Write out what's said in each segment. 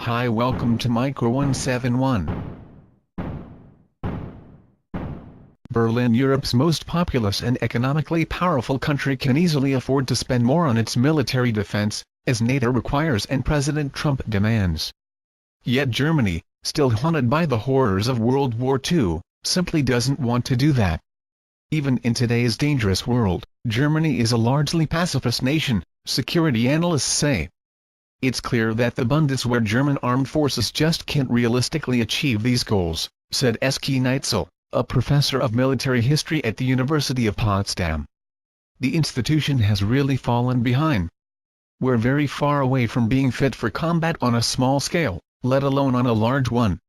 Hi, welcome to Micro 171. Berlin, Europe's most populous and economically powerful country, can easily afford to spend more on its military defense, as NATO requires and President Trump demands. Yet Germany, still haunted by the horrors of World War II, simply doesn't want to do that. Even in today's dangerous world, Germany is a largely pacifist nation, security analysts say. It's clear that the Bundeswehr German armed forces just can't realistically achieve these goals, said Sönke Neitzel, a professor of military history at the University of Potsdam. The institution has really fallen behind. We're very far away from being fit for combat on a small scale, let alone on a large one.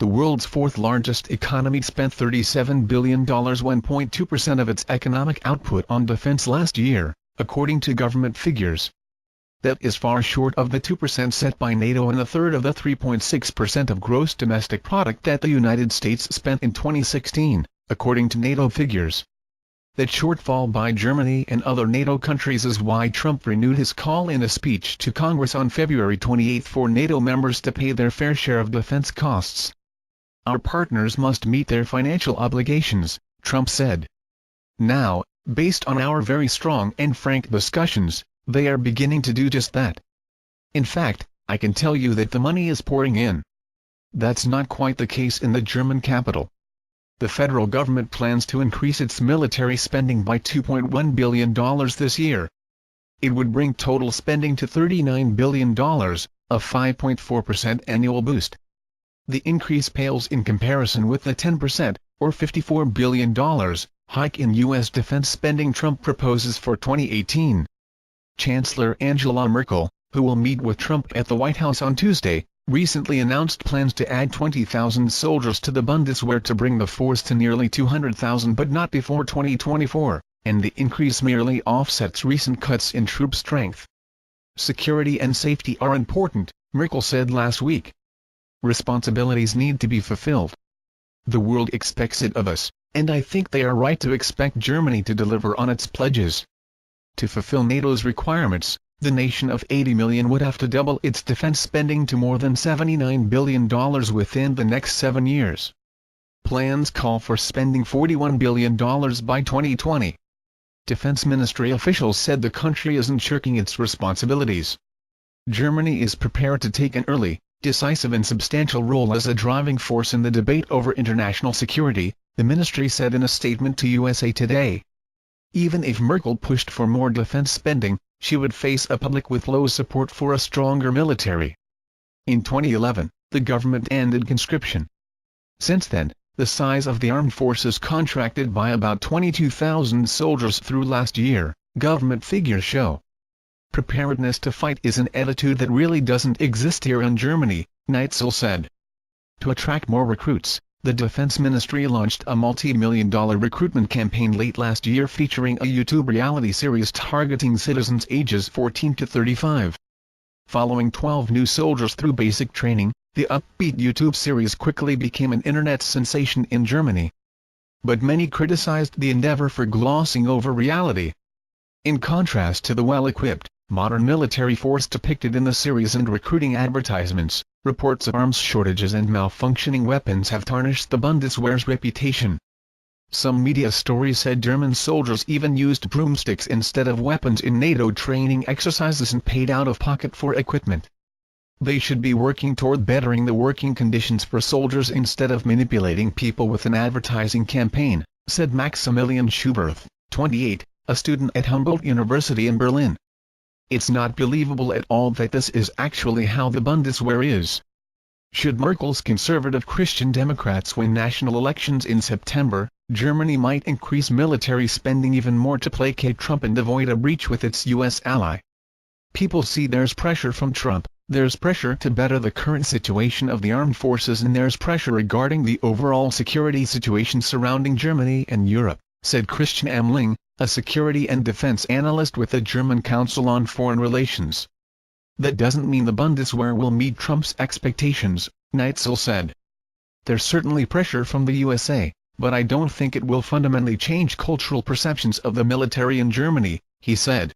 The world's fourth largest economy spent $37 billion, 1.2% of its economic output, on defense last year, according to government figures. That is far short of the 2% set by NATO and a third of the 3.6% of gross domestic product that the United States spent in 2016, according to NATO figures. That shortfall by Germany and other NATO countries is why Trump renewed his call in a speech to Congress on February 28 for NATO members to pay their fair share of defense costs. Our partners must meet their financial obligations, Trump said. Now, based on our very strong and frank discussions, they are beginning to do just that. In fact, I can tell you that the money is pouring in. That's not quite the case in the German capital. The federal government plans to increase its military spending by $2.1 billion this year. It would bring total spending to $39 billion, a 5.4% annual boost. The increase pales in comparison with the 10%, or $54 billion, hike in U.S. defense spending Trump proposes for 2018. Chancellor Angela Merkel, who will meet with Trump at the White House on Tuesday, recently announced plans to add 20,000 soldiers to the Bundeswehr to bring the force to nearly 200,000 but not before 2024, and the increase merely offsets recent cuts in troop strength. Security and safety are important, Merkel said last week. Responsibilities need to be fulfilled. The world expects it of us, and I think they are right to expect Germany to deliver on its pledges. To fulfill NATO's requirements, the nation of 80 million would have to double its defense spending to more than $79 billion within the next 7 years. Plans call for spending $41 billion by 2020. Defense Ministry officials said the country isn't shirking its responsibilities. Germany is prepared to take an early, decisive and substantial role as a driving force in the debate over international security, the ministry said in a statement to USA Today. Even if Merkel pushed for more defense spending, she would face a public with low support for a stronger military. In 2011, the government ended conscription. Since then, the size of the armed forces contracted by about 22,000 soldiers through last year, government figures show. Preparedness to fight is an attitude that really doesn't exist here in Germany, Neitzel said. To attract more recruits, the Defense Ministry launched a multi-million-dollar recruitment campaign late last year featuring a YouTube reality series targeting citizens ages 14 to 35. Following 12 new soldiers through basic training, the upbeat YouTube series quickly became an internet sensation in Germany. But many criticized the endeavor for glossing over reality. In contrast to the well-equipped, modern military force depicted in the series and recruiting advertisements, reports of arms shortages and malfunctioning weapons have tarnished the Bundeswehr's reputation. Some media stories said German soldiers even used broomsticks instead of weapons in NATO training exercises and paid out of pocket for equipment. They should be working toward bettering the working conditions for soldiers instead of manipulating people with an advertising campaign, said Maximilian Schubert, 28, a student at Humboldt University in Berlin. It's not believable at all that this is actually how the Bundeswehr is. Should Merkel's conservative Christian Democrats win national elections in September, Germany might increase military spending even more to placate Trump and avoid a breach with its U.S. ally. People see there's pressure from Trump, there's pressure to better the current situation of the armed forces, and there's pressure regarding the overall security situation surrounding Germany and Europe, said Christian Amling, a security and defense analyst with the German Council on Foreign Relations. That doesn't mean the Bundeswehr will meet Trump's expectations, Neitzel said. There's certainly pressure from the USA, but I don't think it will fundamentally change cultural perceptions of the military in Germany, he said.